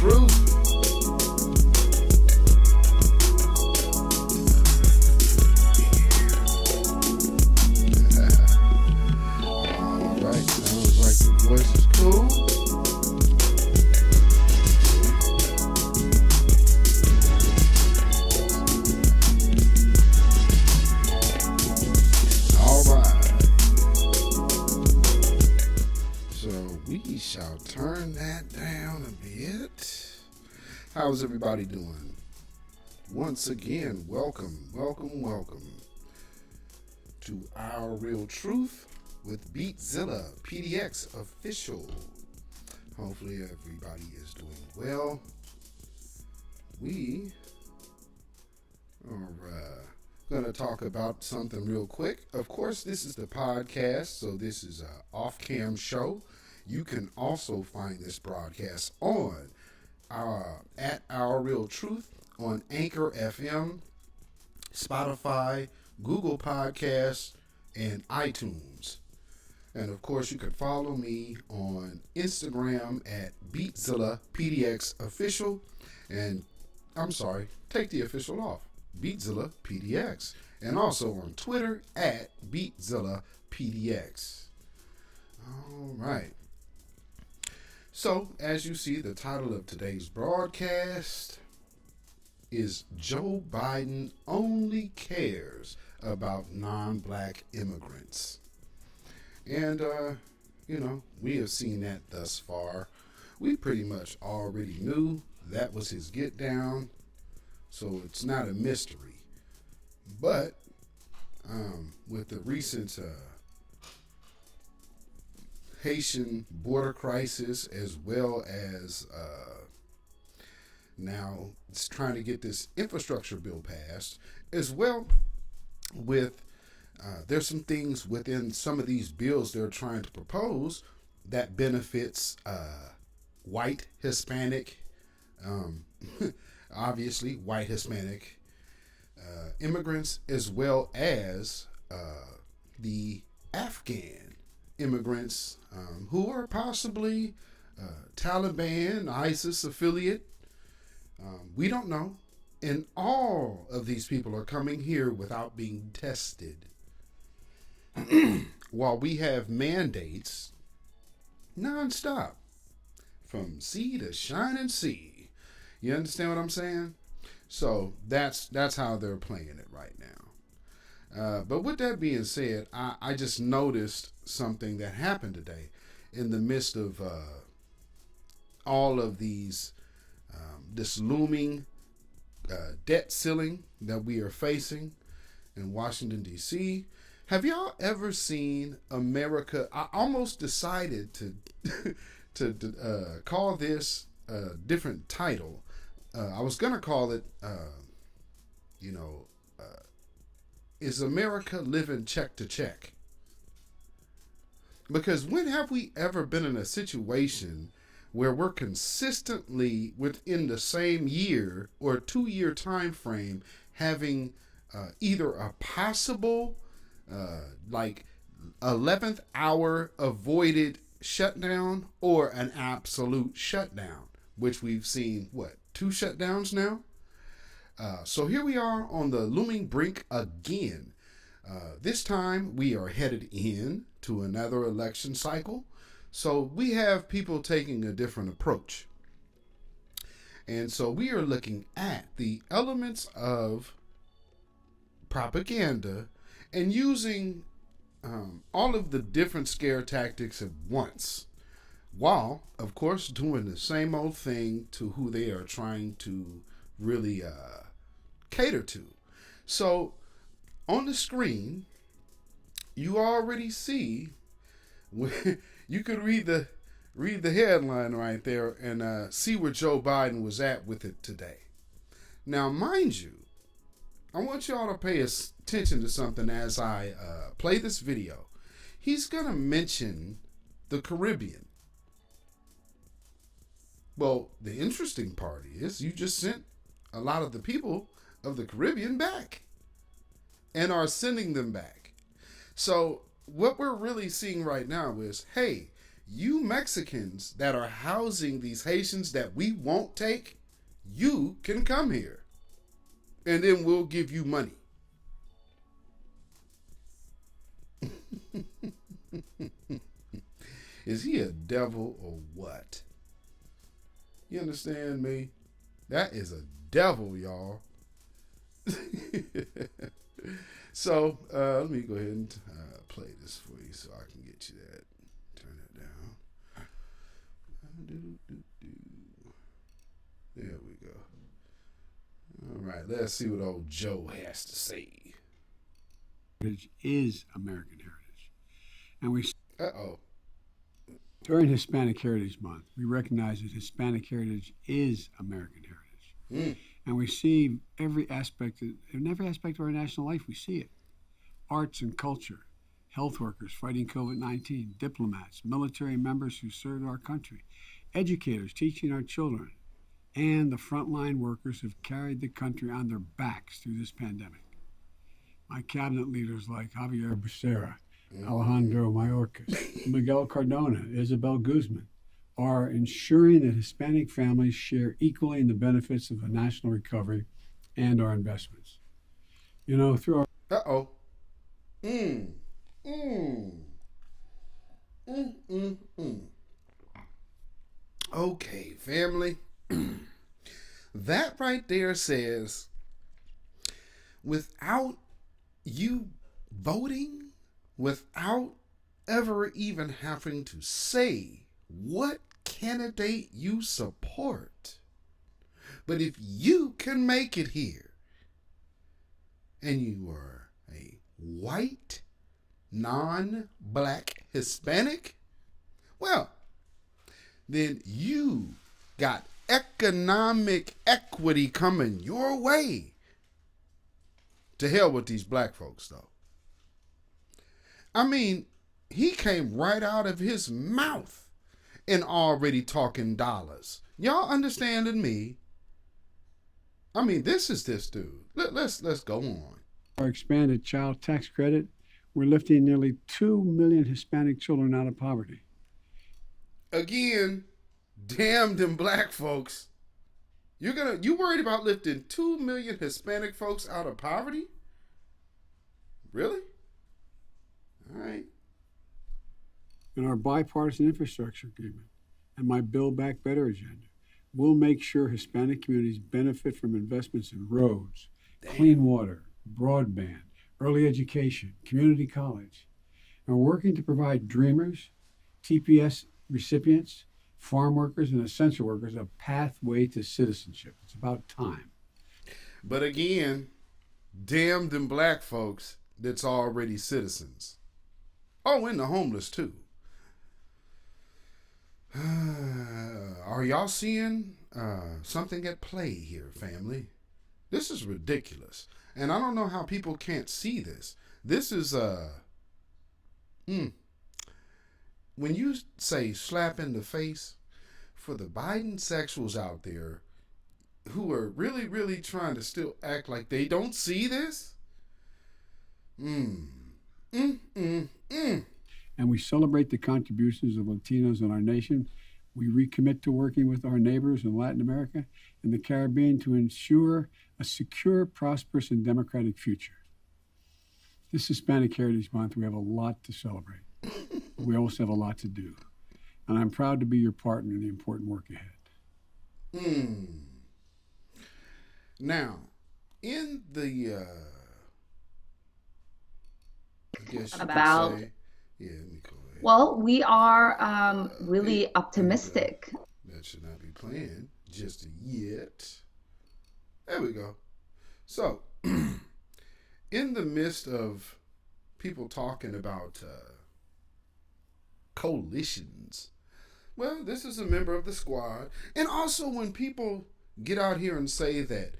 truth. Alright, sounds like the voice is cool. We shall turn that down a bit. How's everybody doing? Once again, welcome to Our Real Truth with beatzillapdx official. Hopefully everybody is doing well. We are going to talk about something real quick. Of course, this is the podcast, so this is an off-cam show. You can also find this broadcast on at Our Real Truth on Anchor FM, Spotify, Google Podcasts, and iTunes. And of course, you can follow me on Instagram at beatzillapdxofficial. And I'm sorry, take the official off, beatzillapdx. And also on Twitter at beatzillapdx. All right. So, as you see, the title of today's broadcast is Joe Biden Only Cares About Non-Black Immigrants. And, we have seen that thus far. We pretty much already knew that was his get down, so it's not a mystery. But, with the recent Haitian border crisis, as well as now it's trying to get this infrastructure bill passed, as well with there's some things within some of these bills they're trying to propose that benefits white Hispanic, obviously white Hispanic immigrants, as well as the Afghan immigrants who are possibly Taliban, ISIS affiliate. We don't know. And all of these people are coming here without being tested. While we have mandates nonstop from sea to shining sea. You understand what I'm saying? So that's how they're playing it right now. But with that being said, I just noticed something that happened today in the midst of all of these, this looming debt ceiling that we are facing in Washington, D.C. Have y'all ever seen America? I almost decided to call this a different title. I was going to call it, is America living check to check? Because when have we ever been in a situation where we're consistently within the same year or 2-year time frame having either a possible 11th hour avoided shutdown or an absolute shutdown, which we've seen, 2 shutdowns now? So here we are on the looming brink again. This time we are headed in to another election cycle. So we have people taking a different approach. And so we are looking at the elements of propaganda and using all of the different scare tactics at once, while, of course, doing the same old thing to who they are trying to really cater to. So on the screen, you already see, you could read the headline right there and see where Joe Biden was at with it today. Now, mind you, I want y'all to pay attention to something as I play this video. He's going to mention the Caribbean. Well, the interesting part is you just sent a lot of the people of the Caribbean back and are sending them back. So what we're really seeing right now is, hey, you Mexicans that are housing these Haitians that we won't take, you can come here. And then we'll give you money. Is he a devil or what? You understand me? That is a devil, y'all. So, let me go ahead and play this for you so I can get you that. Turn it down. There we go. All right, let's see what old Joe has to say. Heritage is American heritage. And we Uh-oh. during Hispanic Heritage Month, we recognize that Hispanic heritage is American heritage. And we see in every aspect of our national life, we see it. Arts and culture, health workers fighting COVID-19, diplomats, military members who served our country, educators teaching our children, and the frontline workers who've carried the country on their backs through this pandemic. My cabinet leaders like Javier Becerra, Alejandro Mayorkas, Miguel Cardona, Isabel Guzman, are ensuring that Hispanic families share equally in the benefits of the national recovery and our investments. You know, through our... Uh-oh. Okay, family. That right there says, without you voting, without ever even having to say what candidate you support, but if you can make it here and you are a white, non-black Hispanic, well, then you got economic equity coming your way. To hell with these black folks, though. I mean, he came right out of his mouth and already talking dollars. Y'all understanding me? I mean, this is this dude. Let's go on. Our expanded child tax credit, we're lifting nearly 2 million Hispanic children out of poverty. Again, damn them black folks. You worried about lifting 2 million Hispanic folks out of poverty? Really? All right. In our bipartisan infrastructure agreement and my Build Back Better agenda, we'll make sure Hispanic communities benefit from investments in roads, clean water, broadband, early education, community college. And we're working to provide Dreamers, TPS recipients, farm workers, and essential workers a pathway to citizenship. It's about time. But again, damn them black folks that's already citizens. Oh, and the homeless too. Are y'all seeing something at play here, family? This is ridiculous. And I don't know how people can't see this. This is when you say slap in the face, for the Biden sexuals out there who are really, really trying to still act like they don't see this. And we celebrate the contributions of Latinos in our nation. We recommit to working with our neighbors in Latin America and the Caribbean to ensure a secure, prosperous, and democratic future. This Hispanic Heritage Month, we have a lot to celebrate. We also have a lot to do. And I'm proud to be your partner in the important work ahead. Now, in the, I guess you about, could say, yeah, let me go ahead. well, we are really optimistic. That should not be playing just yet. There we go. So, in the midst of people talking about coalitions, well, this is a member of the squad. And also when people get out here and say that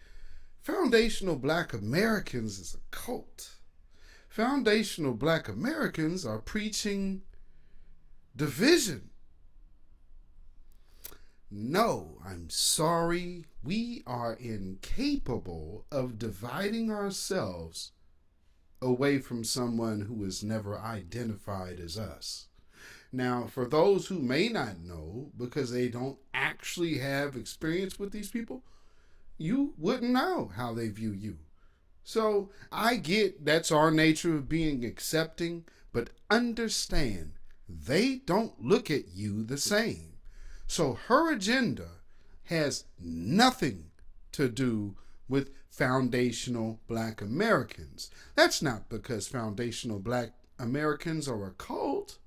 foundational Black Americans is a cult. Foundational Black Americans are preaching division. No, I'm sorry. We are incapable of dividing ourselves away from someone who is never identified as us. Now, for those who may not know, because they don't actually have experience with these people, you wouldn't know how they view you. So I get that's our nature of being accepting, but understand they don't look at you the same. So her agenda has nothing to do with foundational Black Americans. That's not because foundational Black Americans are a cult.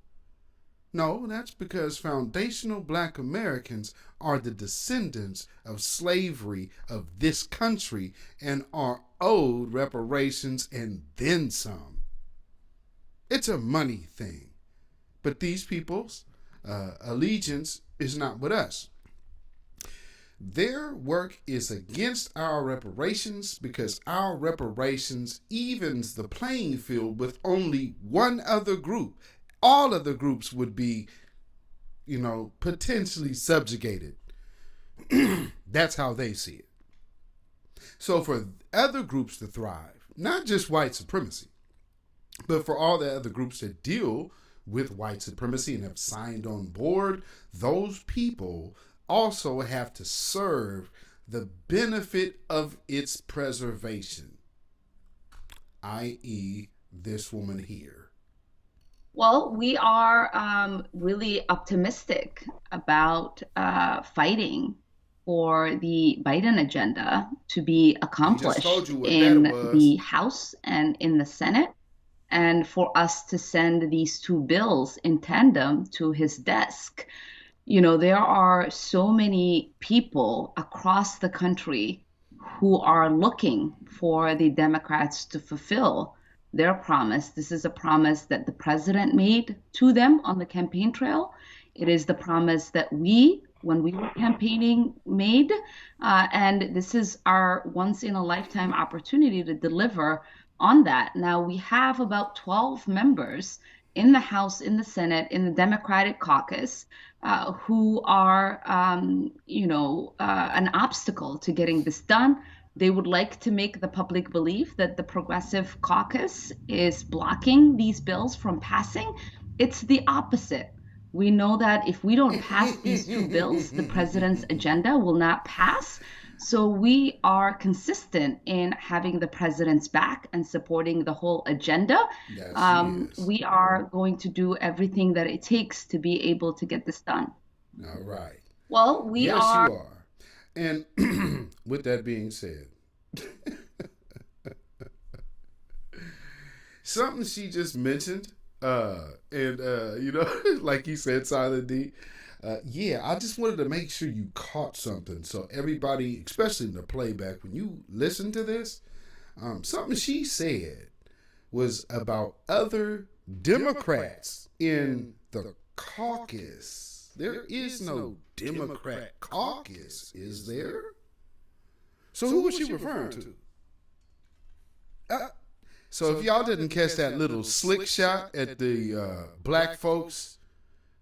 No, that's because foundational Black Americans are the descendants of slavery of this country and are owed reparations and then some. It's a money thing. But these people's allegiance is not with us. Their work is against our reparations because our reparations evens the playing field with only one other group. All other groups would be, potentially subjugated. That's how they see it. So for other groups to thrive, not just white supremacy, but for all the other groups that deal with white supremacy and have signed on board, those people also have to serve the benefit of its preservation, i.e., this woman here. Well, we are really optimistic about fighting for the Biden agenda to be accomplished in the House and in the Senate, and for us to send these two bills in tandem to his desk. There are so many people across the country who are looking for the Democrats to fulfill their promise. This is a promise that the president made to them on the campaign trail. It is the promise that we, when we were campaigning, made. And this is our once-in-a-lifetime opportunity to deliver on that. Now, we have about 12 members in the House, in the Senate, in the Democratic caucus, who are, an obstacle to getting this done. They would like to make the public believe that the Progressive Caucus is blocking these bills from passing. It's the opposite. We know that if we don't pass these two bills, the president's agenda will not pass. So we are consistent in having the president's back and supporting the whole agenda. Yes, we are going to do everything that it takes to be able to get this done. All right. Well, yes, you are. And with that being said, something she just mentioned, like you said, Silent D, I just wanted to make sure you caught something. So everybody, especially in the playback, when you listen to this, something she said was about other Democrats in the caucus. There is no Democrat caucus, is there? So who was she referring to? So if y'all didn't catch that little slick shot at the black folks,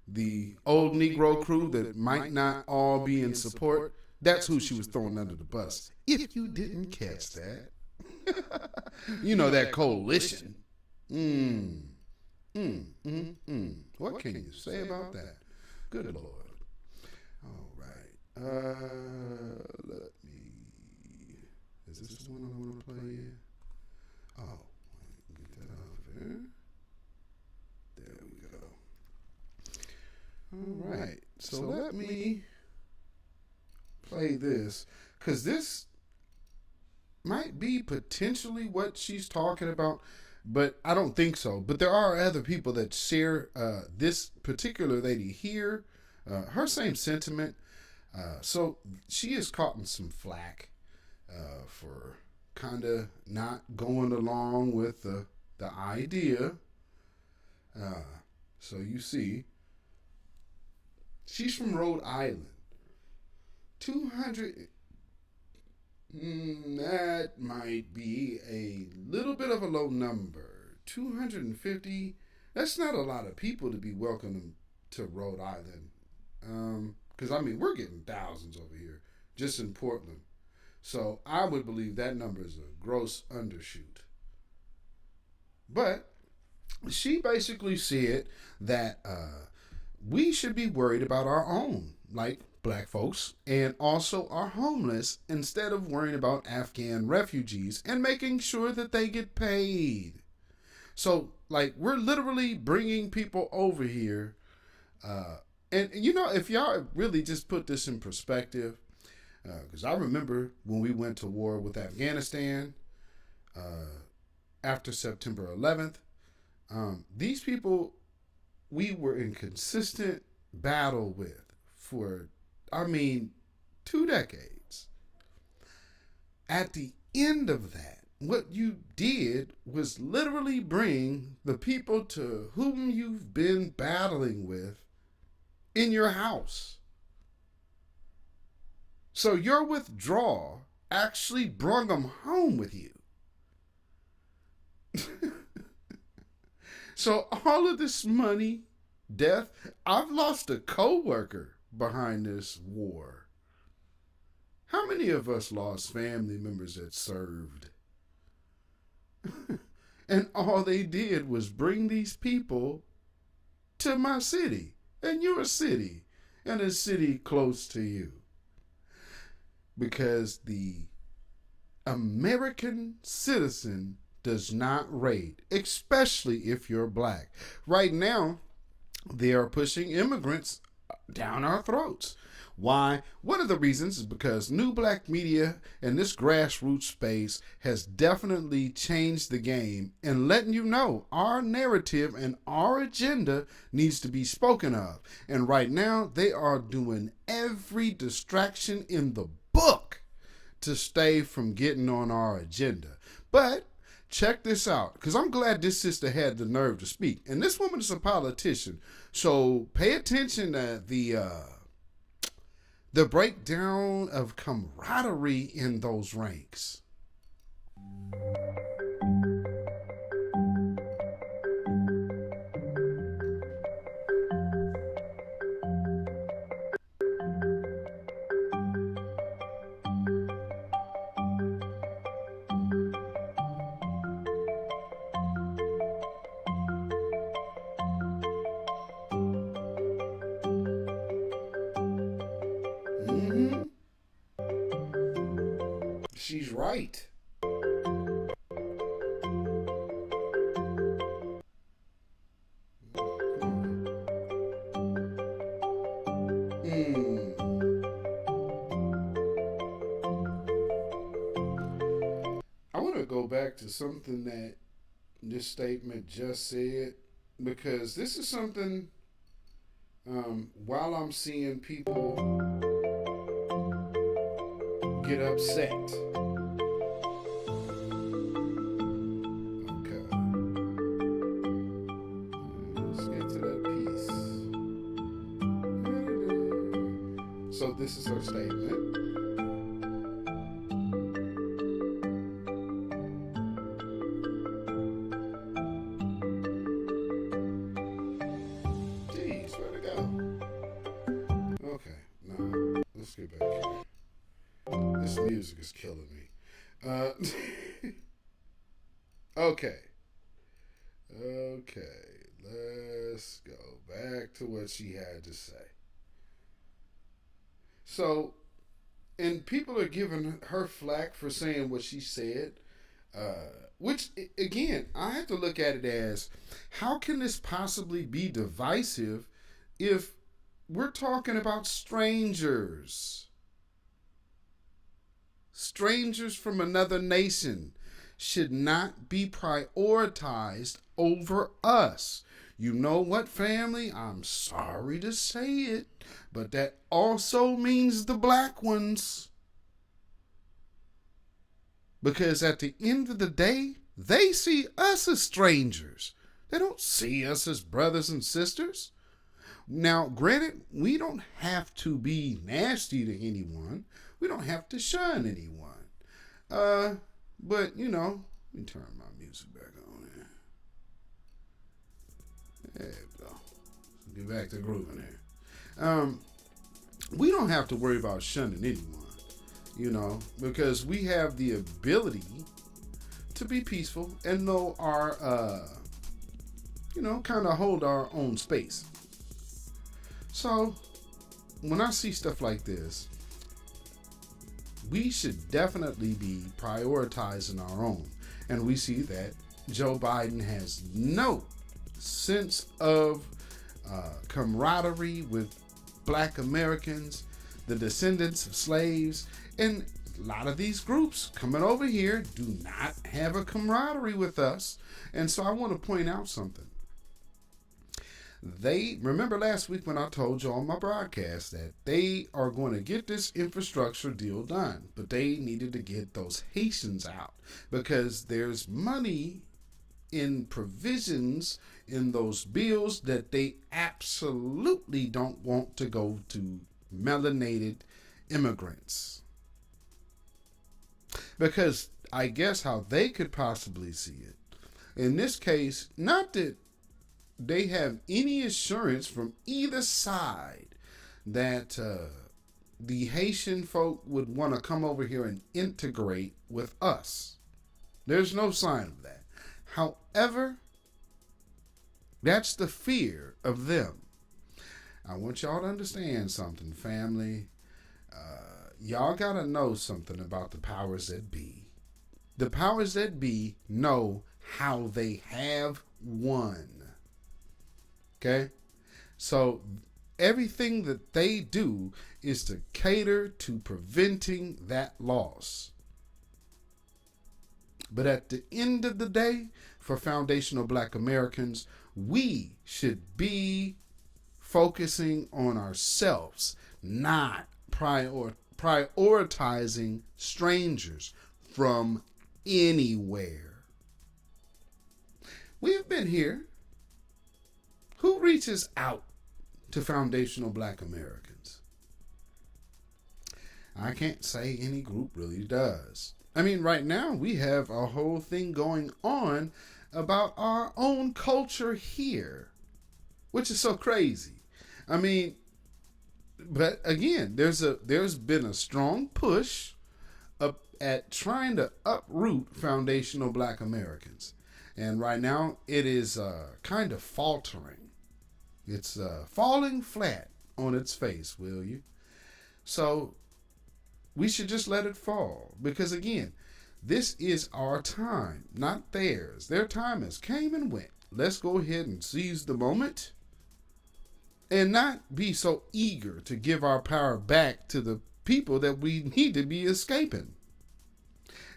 the old Negro crew that might not all be in support, that's who she was throwing under the bus. If you didn't catch that, that coalition. What can you say about that? Good Lord. All right. Let me. Is this the one I want to play in? Oh, get that off there. There we go. All right. So let me play this, because this might be potentially what she's talking about, but I don't think so. But there are other people that share this particular lady here, her same sentiment. So she is caught in some flack for kind of not going along with the idea. So you see, she's from Rhode Island. 200... that might be a little bit of a low number. 250, that's not a lot of people to be welcome to Rhode Island. Because, we're getting thousands over here, just in Portland. So I would believe that number is a gross undershoot. But she basically said that we should be worried about our own, like black folks, and also our homeless, instead of worrying about Afghan refugees and making sure that they get paid. So, like, we're literally bringing people over here. And if y'all really just put this in perspective, because I remember when we went to war with Afghanistan after September 11th, these people we were in consistent battle with for, 2 decades. At the end of that, what you did was literally bring the people to whom you've been battling with in your house. So your withdrawal actually brung them home with you. So all of this money, death, I've lost a coworker behind this war. How many of us lost family members that served? And all they did was bring these people to my city, and your city, and a city close to you. Because the American citizen does not rate, especially if you're black. Right now, they are pushing immigrants down our throats. Why? One of the reasons is because New Black Media and this grassroots space has definitely changed the game and letting you know our narrative and our agenda needs to be spoken of. And right now, they are doing every distraction in the book to stay from getting on our agenda. But check this out, because I'm glad this sister had the nerve to speak. And this woman is a politician, so pay attention to the breakdown of camaraderie in those ranks. She's right. I want to go back to something that this statement just said, because this is something, while I'm seeing people get upset. Okay. Let's get to that piece. So this is her statement. Jeez, where'd it go? Okay, now let's get back here. This music is killing me. Okay, let's go back to what she had to say. So, and people are giving her flack for saying what she said, which, again, I have to look at it as, how can this possibly be divisive if we're talking about strangers? Strangers from another nation should not be prioritized over us. You know what, family? I'm sorry to say it, but that also means the black ones. Because at the end of the day, they see us as strangers. They don't see us as brothers and sisters. Now, granted, we don't have to be nasty to anyone. We don't have to shun anyone. But, let me turn my music back on here. There we go. Get back to grooving here. We don't have to worry about shunning anyone, because we have the ability to be peaceful and know our, kind of hold our own space. So when I see stuff like this, we should definitely be prioritizing our own. And we see that Joe Biden has no sense of camaraderie with Black Americans, the descendants of slaves, and a lot of these groups coming over here do not have a camaraderie with us. And so I want to point out something. They remember last week when I told you on my broadcast that they are going to get this infrastructure deal done, but they needed to get those Haitians out because there's money in provisions in those bills that they absolutely don't want to go to melanated immigrants. Because I guess how they could possibly see it, in this case, not that they have any assurance from either side that the Haitian folk would want to come over here and integrate with us. There's no sign of that. However, that's the fear of them. I want y'all to understand something, family. Y'all got to know something about the powers that be. The powers that be know how they have won. Okay? So everything that they do is to cater to preventing that loss. But at the end of the day, for foundational Black Americans, we should be focusing on ourselves, not prioritizing strangers from anywhere. We've been here. Who reaches out to foundational Black Americans? I can't say any group really does. I mean, right now we have a whole thing going on about our own culture here, which is so crazy. I mean, but again, there's been a strong push up at trying to uproot foundational Black Americans. And right now it is kind of faltering. It's falling flat on its face, will you? So we should just let it fall. Because again, this is our time, not theirs. Their time has came and went. Let's go ahead and seize the moment and not be so eager to give our power back to the people that we need to be escaping.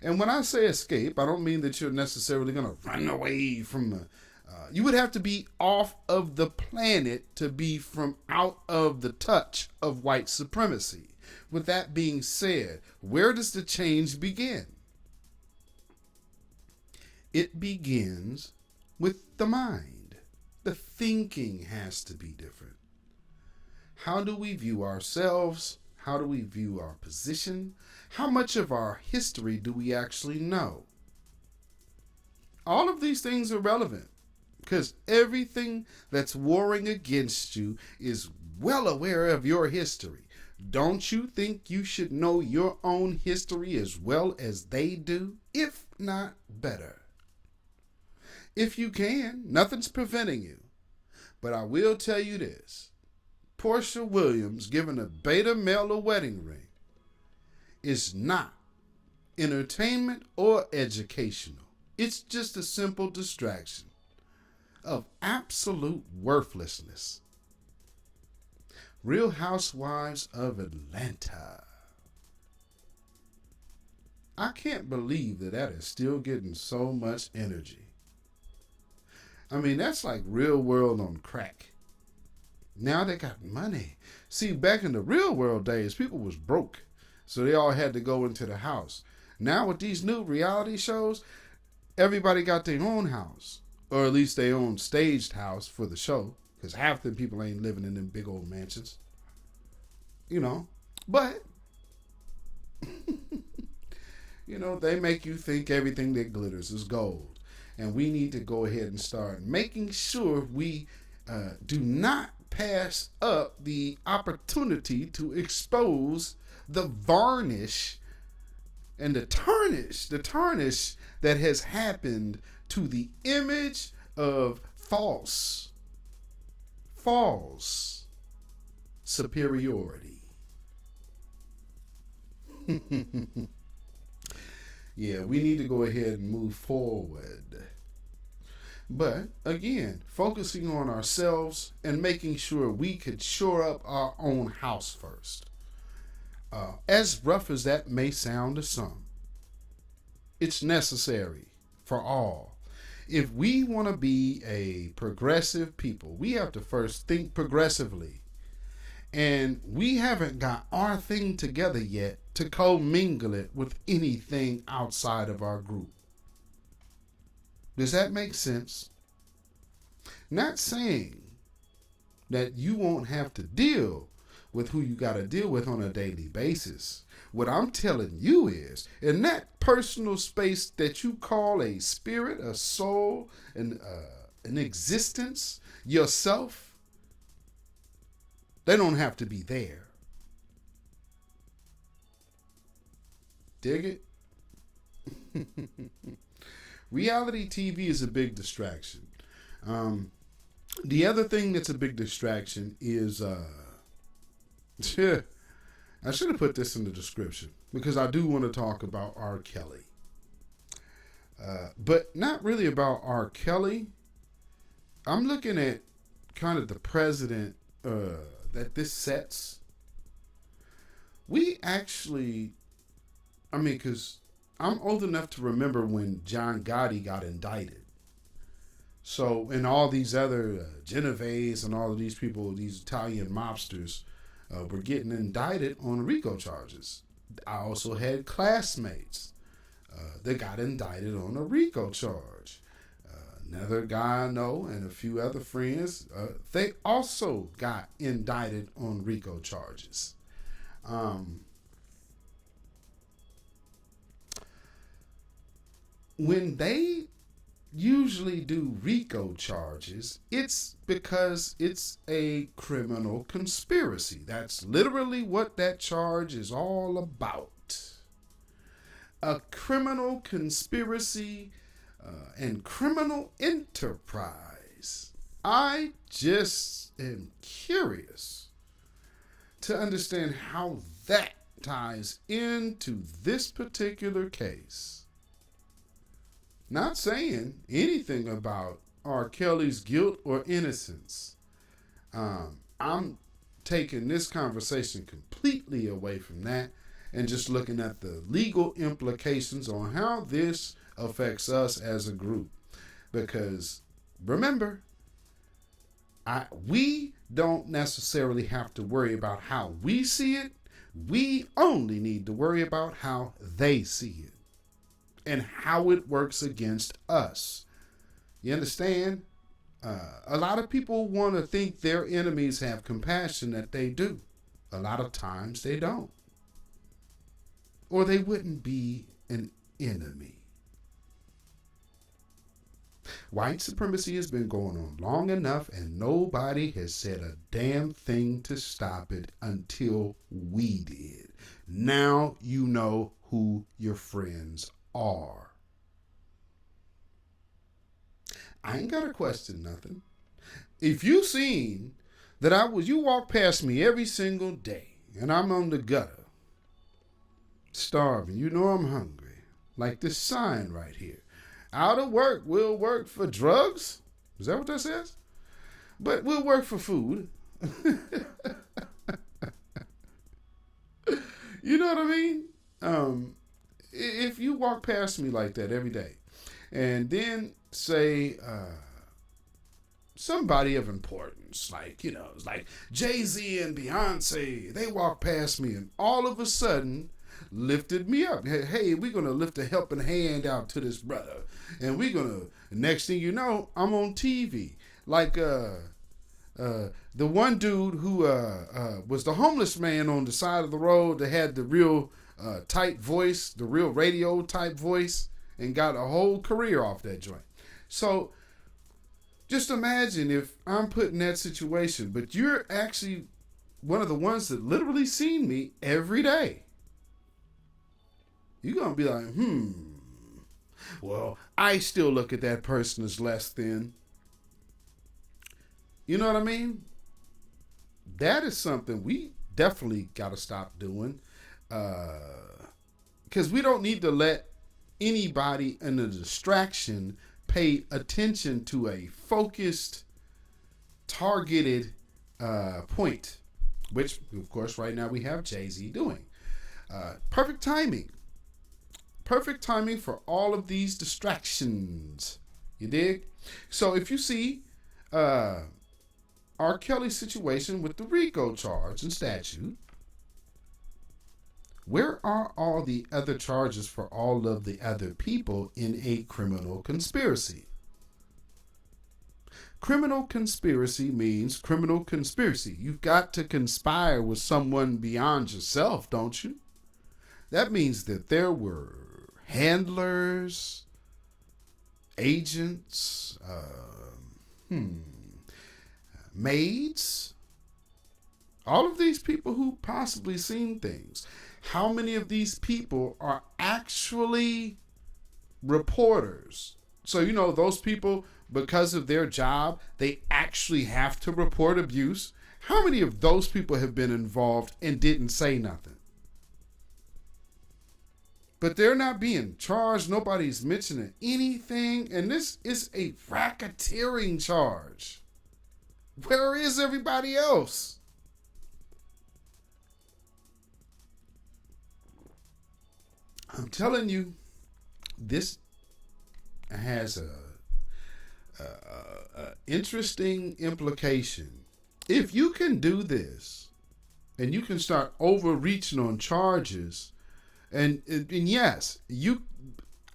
And when I say escape, I don't mean that you're necessarily going to run away from the you would have to be off of the planet to be from out of the touch of white supremacy. With that being said, where does the change begin? It begins with the mind. The thinking has to be different. How do we view ourselves? How do we view our position? How much of our history do we actually know? All of these things are relevant. Because everything that's warring against you is well aware of your history. Don't you think you should know your own history as well as they do, if not better? If you can, nothing's preventing you. But I will tell you this. Portia Williams giving a beta male a wedding ring is not entertainment or educational. It's just a simple distraction of absolute worthlessness. Real Housewives of Atlanta. I can't believe that is still getting so much energy. I mean, that's like Real World on crack. Now they got money. See, back in the Real World days, people was broke, so they all had to go into the house. Now with these new reality shows, everybody got their own house. Or at least their own staged house for the show. Because half the people ain't living in them big old mansions. You know. But, you know, they make you think everything that glitters is gold. And we need to go ahead and start making sure we do not pass up the opportunity to expose the varnish and the tarnish that has happened to the image of false superiority. Yeah, we need to go ahead and move forward. But again, focusing on ourselves and making sure we could shore up our own house first. As rough as that may sound to some, it's necessary for all. If we want to be a progressive people, we have to first think progressively. And we haven't got our thing together yet to commingle it with anything outside of our group. Does that make sense? Not saying that you won't have to deal with who you got to deal with on a daily basis. What I'm telling you is, in that personal space that you call a spirit, a soul, an existence, yourself, they don't have to be there. Dig it? Reality TV is a big distraction. The other thing that's a big distraction is, I should have put this in the description because I do want to talk about R. Kelly. But not really about R. Kelly. I'm looking at kind of the precedent that this sets. We actually, because I'm old enough to remember when John Gotti got indicted. So, and all these other Genovese and all of these people, these Italian mobsters, were getting indicted on RICO charges. I also had classmates that got indicted on a RICO charge. Another guy I know and a few other friends, they also got indicted on RICO charges. When they usually do RICO charges, it's because it's a criminal conspiracy. That's literally what that charge is all about. A criminal conspiracy and criminal enterprise. I just am curious to understand how that ties into this particular case. Not saying anything about R. Kelly's guilt or innocence. I'm taking this conversation completely away from that and just looking at the legal implications on how this affects us as a group. Because remember, we don't necessarily have to worry about how we see it. We only need to worry about how they see it and how it works against us. You understand? A lot of people want to think their enemies have compassion that they do. A lot of times they don't. Or they wouldn't be an enemy. White supremacy has been going on long enough and nobody has said a damn thing to stop it until we did. Now you know who your friends are. I ain't got to question nothing. If you seen that you walk past me every single day and I'm on the gutter, starving, you know I'm hungry, like this sign right here. Out of work, we'll work for drugs. Is that what that says? But we'll work for food. You know what I mean? If you walk past me like that every day, and then say somebody of importance, like Jay-Z and Beyonce, they walk past me and all of a sudden lifted me up. Hey, we're going to lift a helping hand out to this brother. And we're going to, next thing you know, I'm on TV. Like the one dude who was the homeless man on the side of the road that had the real tight voice, the real radio type voice, and got a whole career off that joint. So just imagine if I'm put in that situation, but you're actually one of the ones that literally seen me every day. You're going to be like, well, I still look at that person as less than. You know what I mean? that is something we definitely got to stop doing. Because we don't need to let anybody in a distraction pay attention to a focused, targeted point, which, of course, right now we have Jay-Z doing. Perfect timing. Perfect timing for all of these distractions. You dig? So if you see R. Kelly's situation with the RICO charge and statute, where are all the other charges for all of the other people in a criminal conspiracy? Criminal conspiracy means criminal conspiracy. You've got to conspire with someone beyond yourself, don't you? That means that there were handlers, agents, maids, all of these people who possibly seen things. How many of these people are actually reporters? So, you know, those people, because of their job, they actually have to report abuse. How many of those people have been involved and didn't say nothing? But they're not being charged. Nobody's mentioning anything. And this is a racketeering charge. Where is everybody else? I'm telling you, this has a interesting implication. If you can do this, and you can start overreaching on charges, and yes,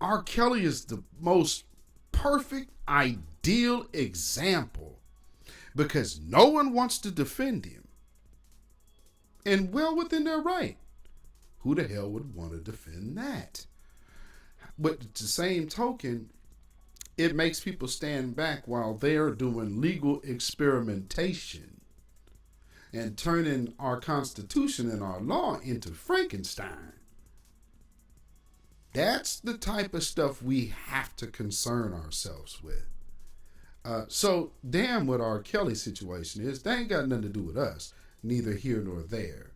R. Kelly is the most perfect, ideal example, because no one wants to defend him, and well within their right. Who the hell would want to defend that? But at the same token, it makes people stand back while they're doing legal experimentation and turning our Constitution and our law into Frankenstein. That's the type of stuff we have to concern ourselves with. So damn what R. Kelly's situation is. They ain't got nothing to do with us, neither here nor there.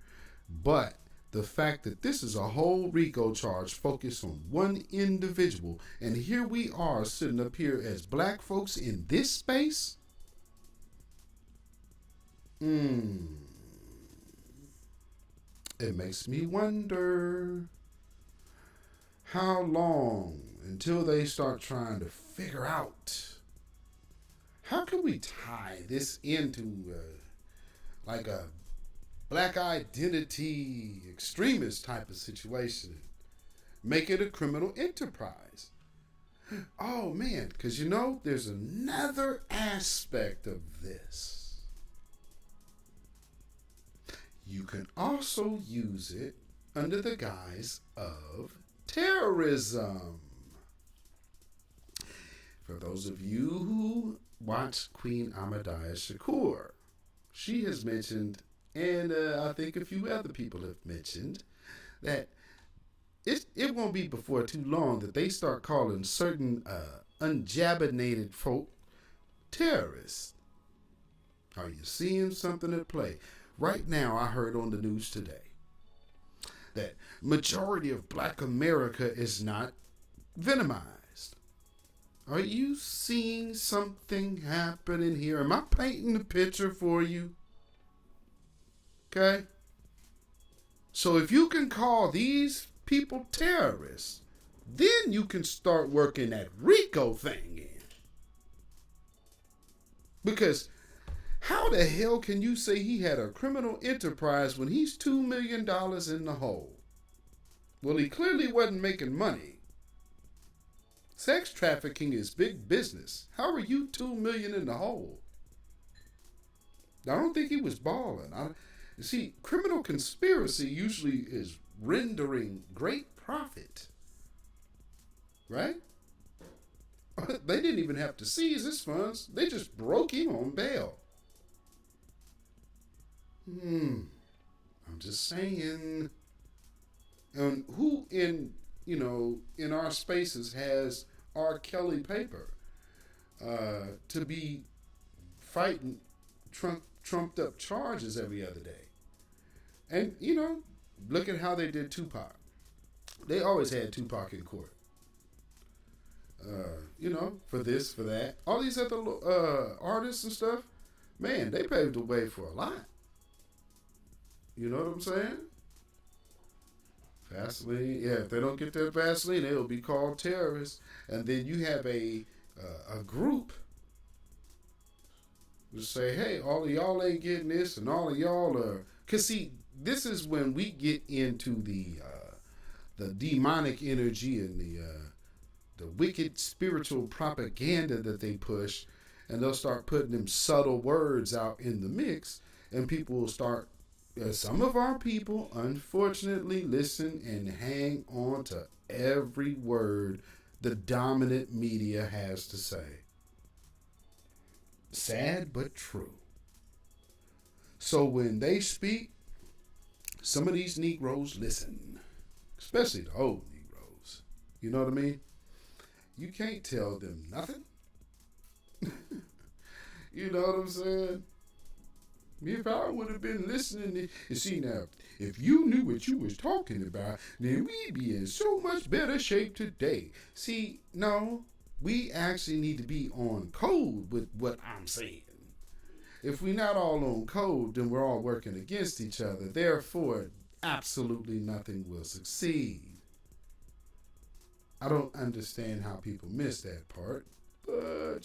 But the fact that this is a whole RICO charge focused on one individual, and here we are sitting up here as black folks in this space. It makes me wonder how long until they start trying to figure out how can we tie this into like a black identity extremist type of situation, make it a criminal enterprise. Oh man, because you know, there's another aspect of this. You can also use it under the guise of terrorism. For those of you who watch Queen Ahmadiyya Shakur, she has mentioned, and I think a few other people have mentioned, that it won't be before too long that they start calling certain unjabinated folk terrorists. Are you seeing something at play? Right now, I heard on the news today that majority of black America is not venomized. Are you seeing something happening here? Am I painting the picture for you? Okay? So if you can call these people terrorists, then you can start working that RICO thing in. Because how the hell can you say he had a criminal enterprise when he's $2 million in the hole? Well, he clearly wasn't making money. Sex trafficking is big business. How are you $2 million in the hole? I don't think he was balling. See, criminal conspiracy usually is rendering great profit. Right? They didn't even have to seize his funds. They just broke him on bail. I'm just saying. And who in our spaces has R. Kelly paper to be fighting Trump trumped up charges every other day. And, look at how they did Tupac. They always had Tupac in court. For this, for that. All these other artists and stuff, man, they paved the way for a lot. You know what I'm saying? Vaseline, yeah, if they don't get that Vaseline, they'll be called terrorists. And then you have a group to say, hey, all of y'all ain't getting this, and all of y'all are... Because, see, this is when we get into the demonic energy and the wicked spiritual propaganda that they push, and they'll start putting them subtle words out in the mix, and people will start... some of our people, unfortunately, listen and hang on to every word the dominant media has to say. Sad but true. So when they speak, some of these Negroes listen, especially the old Negroes. You know what I mean? You can't tell them nothing. You know what I'm saying? If I would have been listening, you see now, if you knew what you was talking about, then we'd be in so much better shape today. See, no, we actually need to be on code with what I'm saying. If we're not all on code, then we're all working against each other. Therefore, absolutely nothing will succeed. I don't understand how people miss that part, but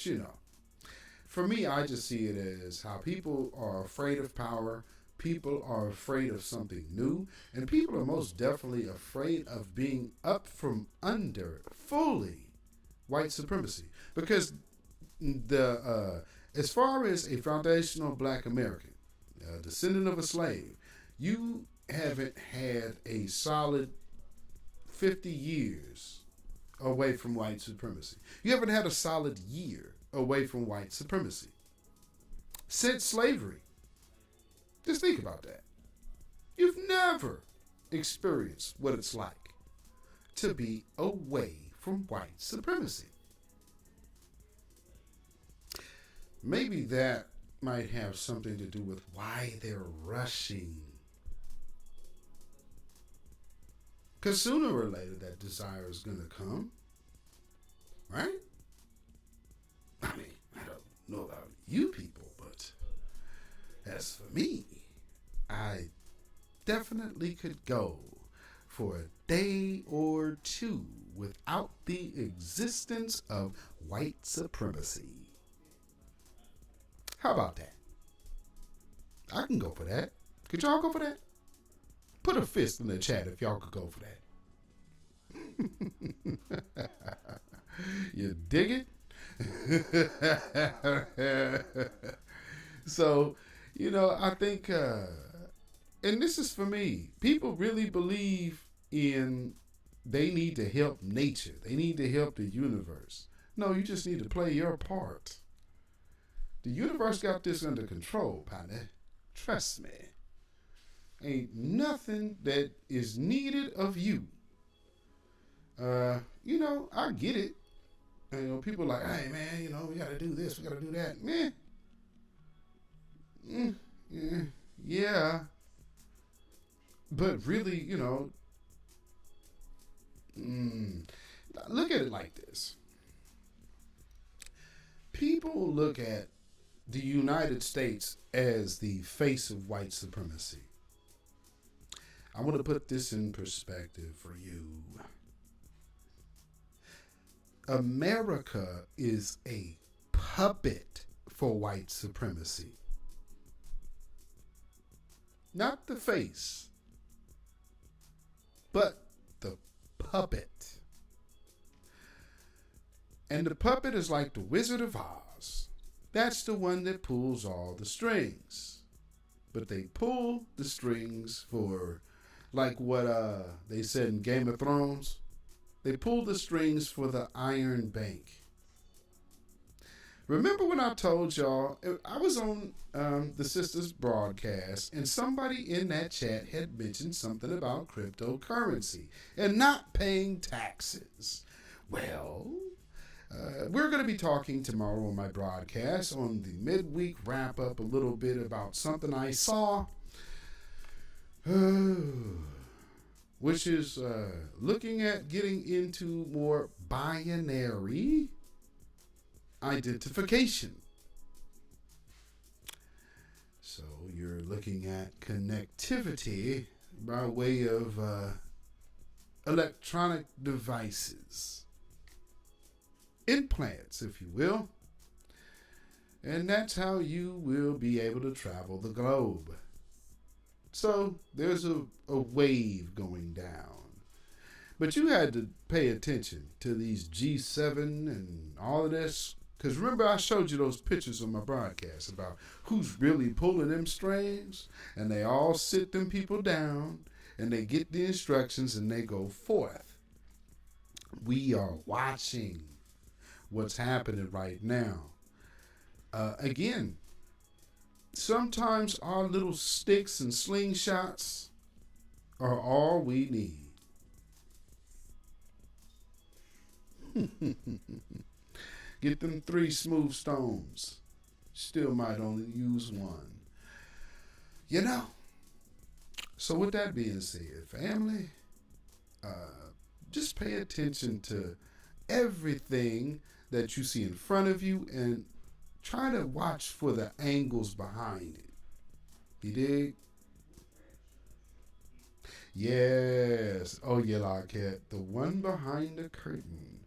For me, I just see it as how people are afraid of power, people are afraid of something new, and people are most definitely afraid of being up from under fully white supremacy. Because as far as a foundational Black American, descendant of a slave, you haven't had a solid 50 years away from white supremacy. You haven't had a solid year away from white supremacy since slavery. Just think about that. You've never experienced what it's like to be away from white supremacy. Maybe that might have something to do with why they're rushing. Because sooner or later that desire is going to come, right? I mean, I don't know about you people, but as for me, I definitely could go for a day or two without the existence of white supremacy. How about that? I can go for that. Could y'all go for that? Put a fist in the chat if y'all could go for that. You dig it? So, I think, and this is for me, people really believe in they need to help nature. They need to help the universe. No, you just need to play your part. The universe got this under control, partner. Trust me. Ain't nothing that is needed of you. I get it. People are like, hey, man, we got to do this, we got to do that. Yeah. But really, look at it like this. People look at the United States as the face of white supremacy. I want to put this in perspective for you. America is a puppet for white supremacy. Not the face, but the puppet. And the puppet is like the Wizard of Oz. That's the one that pulls all the strings. But they pull the strings for, like what they said in Game of Thrones, they pull the strings for the Iron Bank. Remember when I told y'all, I was on the sisters broadcast, and somebody in that chat had mentioned something about cryptocurrency and not paying taxes. Well, We're going to be talking tomorrow on my broadcast on the midweek wrap up a little bit about something I saw, which is looking at getting into more binary identification. So you're looking at connectivity by way of electronic devices, implants, if you will, and that's how you will be able to travel the globe. So there's a wave going down, but you had to pay attention to these G7 and all of this, because remember I showed you those pictures on my broadcast about who's really pulling them strings, and they all sit them people down and they get the instructions and they go forth. We are watching what's happening right now. Again, sometimes our little sticks and slingshots are all we need. Get them 3 smooth stones. Still might only use one. You know. So with that being said, family, just pay attention to everything that you see in front of you and try to watch for the angles behind it. You dig? Yes. Oh, yeah, Lockhead. The one behind the curtain.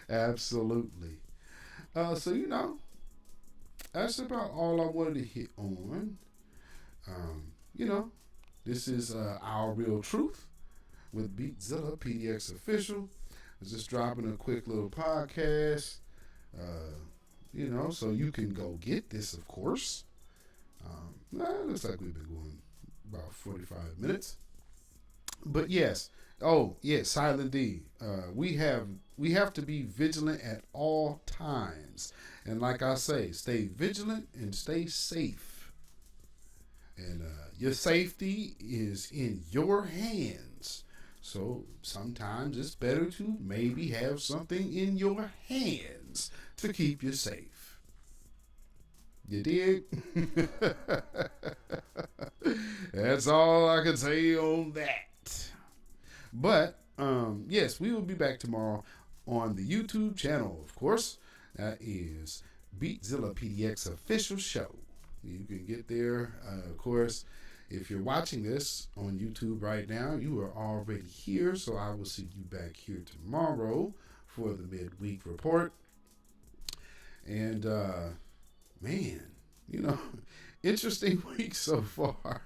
Absolutely. So, you know, that's about all I wanted to hit on. You know, this is Our Real Truth with beatzillapdxofficial. I was just dropping a quick little podcast, you know, so you can go get this, of course. Looks like we've been going about 45 minutes. But yes, Silent D. We have to be vigilant at all times. And like I say, stay vigilant and stay safe. And your safety is in your hands. So sometimes it's better to maybe have something in your hands to keep you safe. You dig? That's all I can say on that. But, yes, we will be back tomorrow on the YouTube channel, of course. That is beatzillapdxofficial show. You can get there, of course. If you're watching this on YouTube right now, you are already here, so I will see you back here tomorrow for the midweek report. And, man, you know, interesting week so far.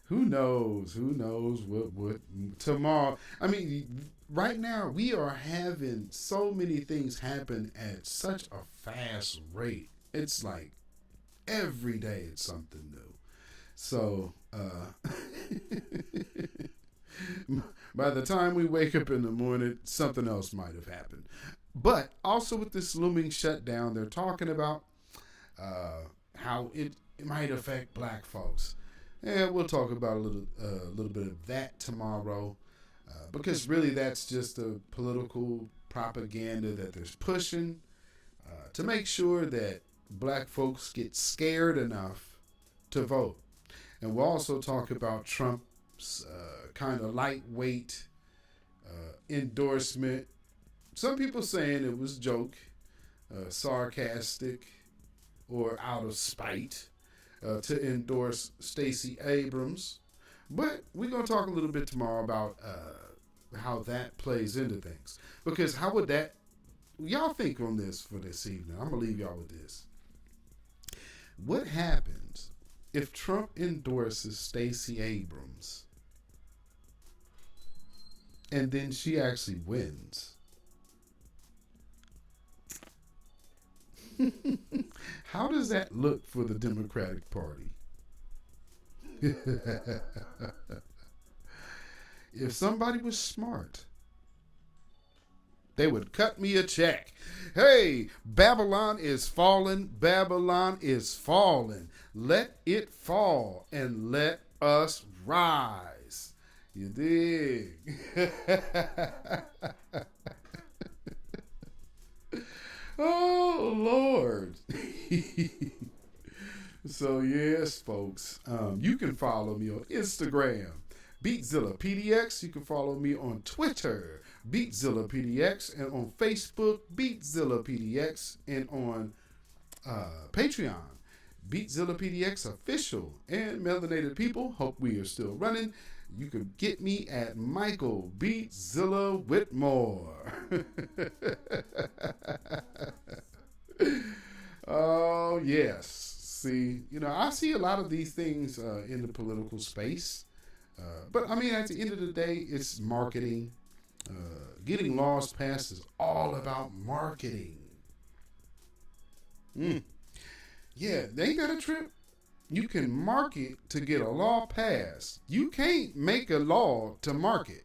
Who knows what tomorrow. I mean, right now we are having so many things happen at such a fast rate. It's like every day it's something new. So, by the time we wake up in the morning, something else might have happened. But also with this looming shutdown, they're talking about how it might affect black folks. And we'll talk about a little bit of that tomorrow, because really that's just a political propaganda that they're pushing to make sure that black folks get scared enough to vote. And we'll also talk about Trump's kind of lightweight endorsement. Some people saying it was joke, sarcastic, or out of spite to endorse Stacey Abrams. But we're going to talk a little bit tomorrow about how that plays into things. Because how would that, y'all think on this for this evening? I'm going to leave y'all with this. What happens if Trump endorses Stacey Abrams and then she actually wins? How does that look for the Democratic Party? If somebody was smart, they would cut me a check. Hey, Babylon is falling. Babylon is falling. Let it fall and let us rise. You dig? Oh, Lord. So, yes, folks, you can follow me on Instagram, beatzillapdx. You can follow me on Twitter, beatzillapdx, and on Facebook, beatzillapdx, and on Patreon, beatzillapdxofficial. And melanated people, hope we are still running. You can get me at Michael Beatzilla Whitmore. Oh, yes. See, I see a lot of these things in the political space. But, I mean, at the end of the day, it's marketing. Getting laws passed is all about marketing. Yeah, ain't that a trip? You can market to get a law passed. You can't make a law to market.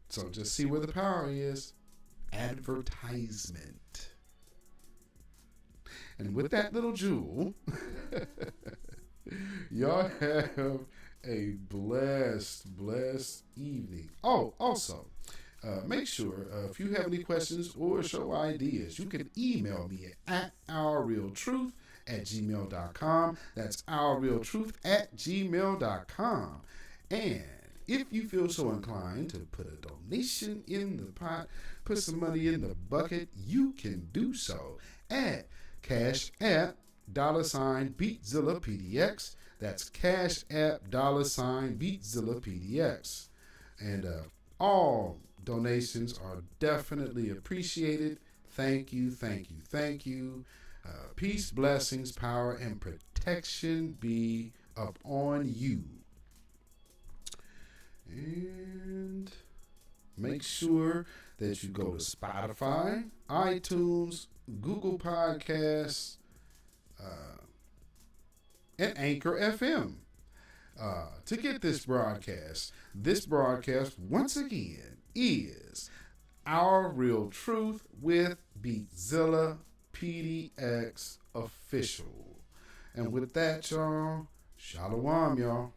So just see where the power is. Advertisement. And with that little jewel, y'all have a blessed evening. Oh, also, make sure if you have any questions or show ideas, you can email me at ourrealtruth@gmail.com. That's ourrealtruth@gmail.com. And if you feel so inclined to put a donation in the pot, put some money in the bucket, you can do so at CashApp $beatzillapdx. That's CashApp $beatzillapdx. And all donations are definitely appreciated. Thank you. Peace, blessings, power, and protection be upon you. And make sure that you go to Spotify, iTunes, Google Podcasts, and Anchor FM to get this broadcast. This broadcast, once again, is Our Real Truth with Beatzilla PDX Official. And with that, y'all, shalom, y'all.